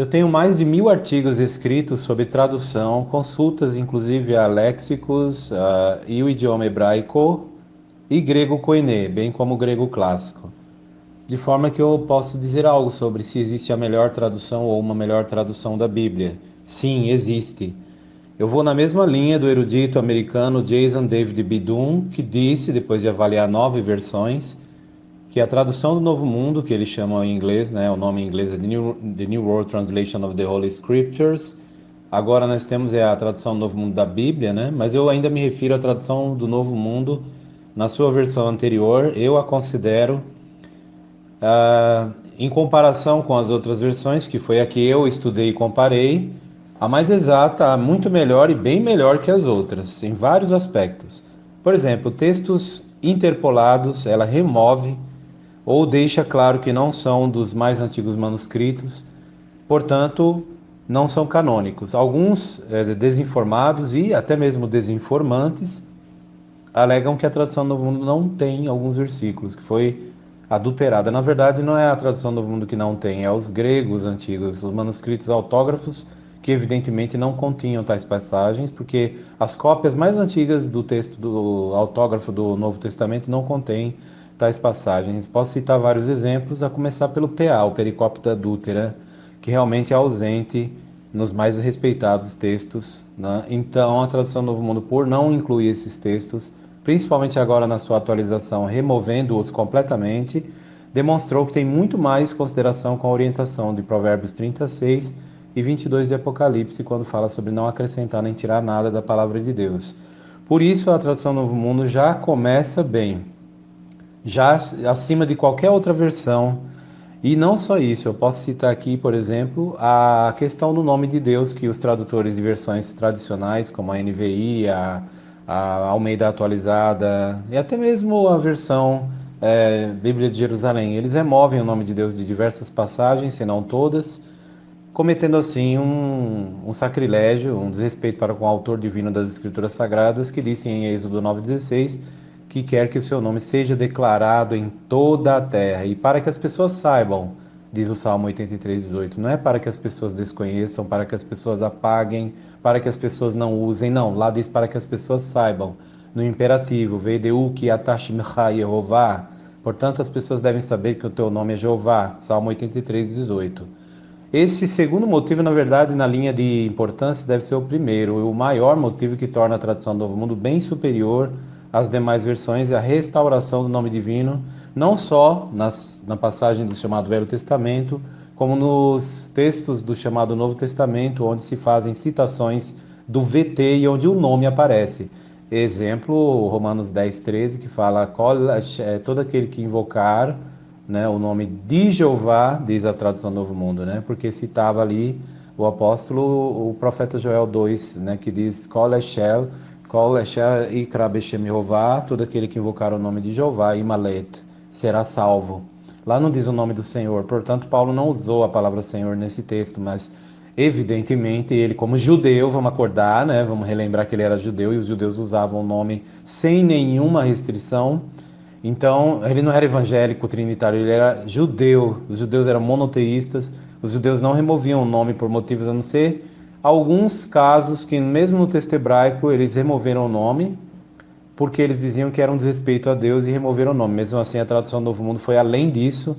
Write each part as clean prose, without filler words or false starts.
Eu tenho mais de 1000 artigos escritos sobre tradução, consultas inclusive a léxicos e o idioma hebraico e grego koiné, bem como o grego clássico. De forma que eu posso dizer algo sobre se existe a melhor tradução ou uma melhor tradução da Bíblia. Sim, existe. Eu vou na mesma linha do erudito americano Jason David Bidun, que disse, depois de avaliar 9 versões, que a tradução do Novo Mundo, que eles chamam em inglês, né, o nome em inglês é The New World Translation of the Holy Scriptures. Agora nós temos a tradução do Novo Mundo da Bíblia, né, mas eu ainda me refiro à tradução do Novo Mundo na sua versão anterior. Eu a considero, em comparação com as outras versões, que foi a que eu estudei e comparei, a mais exata, muito melhor e bem melhor que as outras, em vários aspectos. Por exemplo, textos interpolados, ela remove ou deixa claro que não são dos mais antigos manuscritos, portanto, não são canônicos. Alguns desinformados e até mesmo desinformantes alegam que a tradução do Novo Mundo não tem alguns versículos, que foi adulterada. Na verdade, não é a tradução do Novo Mundo que não tem, é os gregos antigos, os manuscritos autógrafos, que evidentemente não continham tais passagens, porque as cópias mais antigas do texto do autógrafo do Novo Testamento não contêm tais passagens. Posso citar vários exemplos, a começar pelo PA, o Pericópita Adúltera, que realmente é ausente nos mais respeitados textos, né? Então, a tradução do Novo Mundo, por não incluir esses textos, principalmente agora na sua atualização, removendo-os completamente, demonstrou que tem muito mais consideração com a orientação de Provérbios 36 e 22 de Apocalipse, quando fala sobre não acrescentar nem tirar nada da palavra de Deus. Por isso, a tradução do Novo Mundo já começa bem, já acima de qualquer outra versão. E não só isso, eu posso citar aqui, por exemplo, a questão do nome de Deus, que os tradutores de versões tradicionais, como a NVI, a Almeida Atualizada e até mesmo a versão Bíblia de Jerusalém, eles removem o nome de Deus de diversas passagens, se não todas, cometendo assim um sacrilégio, um desrespeito para com o autor divino das Escrituras Sagradas, que disse em Êxodo 9,16 que quer que o seu nome seja declarado em toda a terra. E para que as pessoas saibam, diz o Salmo 83,18, não é para que as pessoas desconheçam, para que as pessoas apaguem, para que as pessoas não usem, não. Lá diz para que as pessoas saibam, no imperativo, Vedeu ki atashimcha Yehová. Portanto, as pessoas devem saber que o teu nome é Jeová. Salmo 83,18. Esse segundo motivo, na verdade, na linha de importância, deve ser o primeiro, o maior motivo que torna a tradução do Novo Mundo bem superior às demais versões é a restauração do nome divino, não só na passagem do chamado Velho Testamento, como nos textos do chamado Novo Testamento, onde se fazem citações do VT e onde o nome aparece. Exemplo, Romanos 10,13, que fala: todo aquele que invocar, né, o nome de Jeová, diz a tradução do Novo Mundo, né, porque citava ali o apóstolo, o profeta Joel 2, né, que diz: Kol Eshel Ikra Beshem Jehová, todo aquele que invocar o nome de Jeová, Imalet, será salvo. Lá não diz o nome do Senhor, portanto, Paulo não usou a palavra Senhor nesse texto, mas evidentemente ele, como judeu, vamos acordar, né, vamos relembrar que ele era judeu e os judeus usavam o nome sem nenhuma restrição. Então, ele não era evangélico trinitário, ele era judeu. Os judeus eram monoteístas. Os judeus não removiam o nome por motivos a não ser alguns casos que, mesmo no texto hebraico, eles removeram o nome porque eles diziam que era um desrespeito a Deus e removeram o nome. Mesmo assim, a tradução do Novo Mundo foi além disso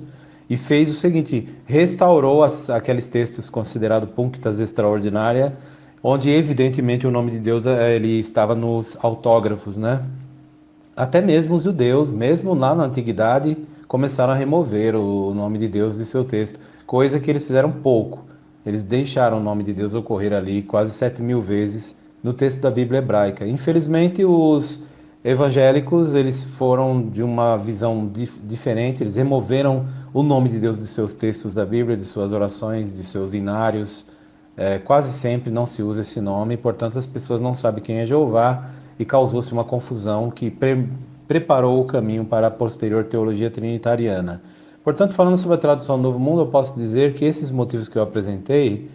e fez o seguinte: restaurou aqueles textos considerados punctas extraordinária, onde evidentemente o nome de Deus ele estava nos autógrafos, né? Até mesmo os judeus, mesmo lá na antiguidade, começaram a remover o nome de Deus de seu texto, coisa que eles fizeram pouco. Eles deixaram o nome de Deus ocorrer ali quase 7.000 vezes no texto da Bíblia hebraica. Infelizmente, os evangélicos eles foram de uma visão diferente, eles removeram o nome de Deus de seus textos da Bíblia, de suas orações, de seus inários. Quase sempre não se usa esse nome, portanto as pessoas não sabem quem é Jeová e causou-se uma confusão que preparou o caminho para a posterior teologia trinitariana. Portanto, falando sobre a tradução do Novo Mundo, eu posso dizer que esses motivos que eu apresentei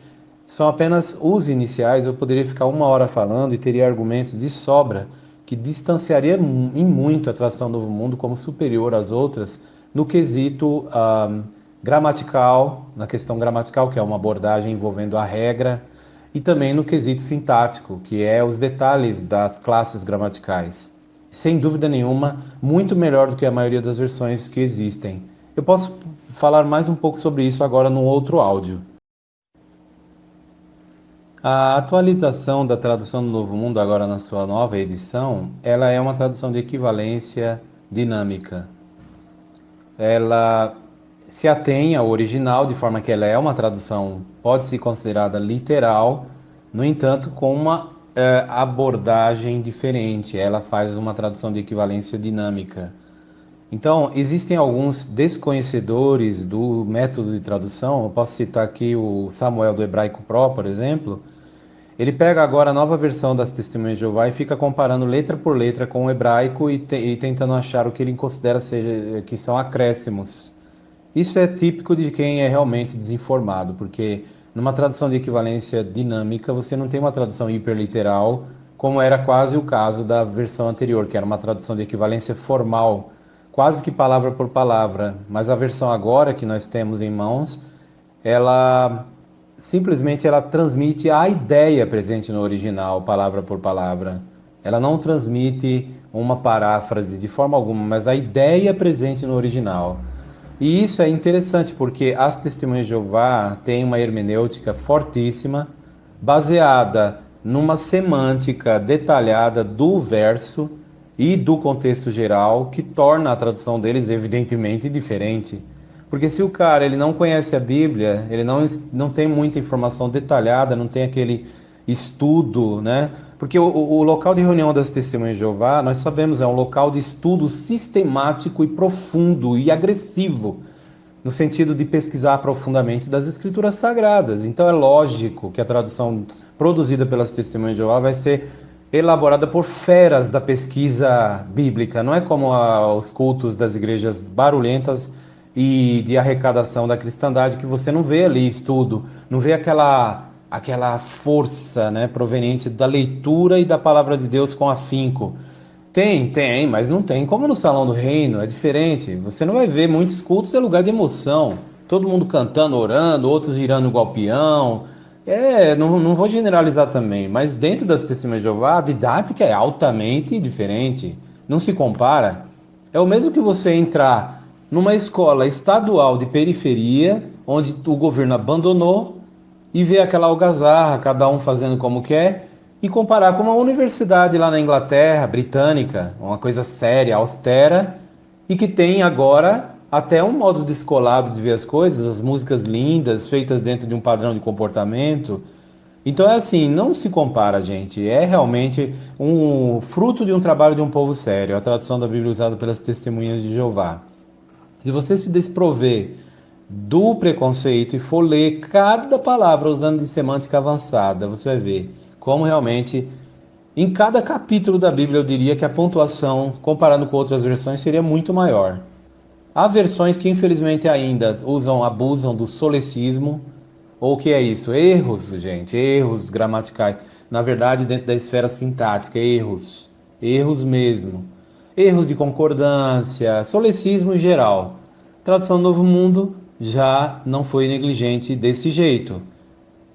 são apenas os iniciais. Eu poderia ficar 1 hora falando e teria argumentos de sobra que distanciaria em muito a tradução do Novo Mundo como superior às outras no quesito gramatical, na questão gramatical, que é uma abordagem envolvendo a regra, e também no quesito sintático, que é os detalhes das classes gramaticais. Sem dúvida nenhuma, muito melhor do que a maioria das versões que existem. Eu posso falar mais um pouco sobre isso agora num outro áudio. A atualização da tradução do Novo Mundo, agora na sua nova edição, ela é uma tradução de equivalência dinâmica. Ela se atém ao original, de forma que ela é uma tradução, pode ser considerada literal, no entanto, com uma abordagem diferente. Ela faz uma tradução de equivalência dinâmica. Então, existem alguns desconhecedores do método de tradução. Eu posso citar aqui o Samuel do Hebraico Pro, por exemplo. Ele pega agora a nova versão das Testemunhas de Jeová e fica comparando letra por letra com o hebraico e tentando achar o que ele considera que são acréscimos. Isso é típico de quem é realmente desinformado, porque numa tradução de equivalência dinâmica você não tem uma tradução hiperliteral, como era quase o caso da versão anterior, que era uma tradução de equivalência formal, quase que palavra por palavra. Mas a versão agora que nós temos em mãos, ela simplesmente ela transmite a ideia presente no original, palavra por palavra. Ela não transmite uma paráfrase de forma alguma, mas a ideia presente no original. E isso é interessante porque as Testemunhas de Jeová têm uma hermenêutica fortíssima, baseada numa semântica detalhada do verso e do contexto geral, que torna a tradução deles evidentemente diferente. Porque se o cara ele não conhece a Bíblia, ele não tem muita informação detalhada, não tem aquele estudo, né? Porque o local de reunião das Testemunhas de Jeová, nós sabemos, é um local de estudo sistemático e profundo e agressivo, no sentido de pesquisar profundamente das Escrituras Sagradas. Então é lógico que a tradução produzida pelas Testemunhas de Jeová vai ser elaborada por feras da pesquisa bíblica. Não é como os cultos das igrejas barulhentas e de arrecadação da cristandade, que você não vê ali estudo, não vê aquela força, né, proveniente da leitura e da palavra de Deus com afinco. Tem, mas não tem como no Salão do Reino, é diferente. Você não vai ver muitos cultos, é lugar de emoção. Todo mundo cantando, orando, outros girando igual peão. Não vou generalizar também, mas dentro das Testemunhas de Jeová, a didática é altamente diferente. Não se compara. É o mesmo que você entrar numa escola estadual de periferia, onde o governo abandonou, e ver aquela algazarra, cada um fazendo como quer, e comparar com uma universidade lá na Inglaterra, britânica, uma coisa séria, austera, e que tem agora até um modo descolado de ver as coisas, as músicas lindas, feitas dentro de um padrão de comportamento. Então é assim, não se compara, gente. É realmente um fruto de um trabalho de um povo sério, a tradução da Bíblia usada pelas Testemunhas de Jeová. Se você se desprover do preconceito e for ler cada palavra usando de semântica avançada, você vai ver como realmente, em cada capítulo da Bíblia, eu diria que a pontuação, comparando com outras versões, seria muito maior. Há versões que, infelizmente, ainda abusam do solecismo, ou o que é isso? Erros, gente, erros gramaticais. Na verdade, dentro da esfera sintática, erros mesmo. Erros de concordância, solecismo em geral. Tradução do Novo Mundo já não foi negligente desse jeito.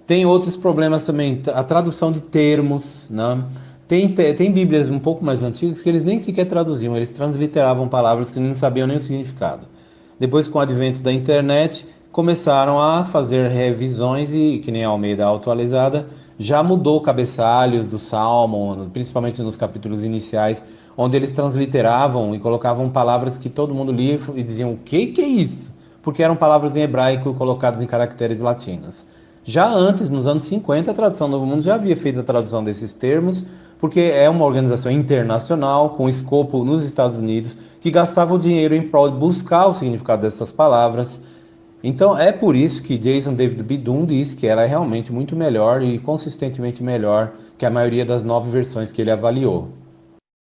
Tem outros problemas também, a tradução de termos, né? Tem Bíblias um pouco mais antigas que eles nem sequer traduziam, eles transliteravam palavras que não sabiam nem o significado. Depois, com o advento da internet, começaram a fazer revisões e, que nem a Almeida atualizada, já mudou cabeçalhos do Salmo, principalmente nos capítulos iniciais, onde eles transliteravam e colocavam palavras que todo mundo lia e diziam: o que é isso? Porque eram palavras em hebraico colocadas em caracteres latinos. Já antes, nos anos 50, a tradução do Novo Mundo já havia feito a tradução desses termos, porque é uma organização internacional com escopo nos Estados Unidos que gastava o dinheiro em prol de buscar o significado dessas palavras. Então é por isso que Jason David Bidun diz que ela é realmente muito melhor e consistentemente melhor que a maioria das 9 versões que ele avaliou.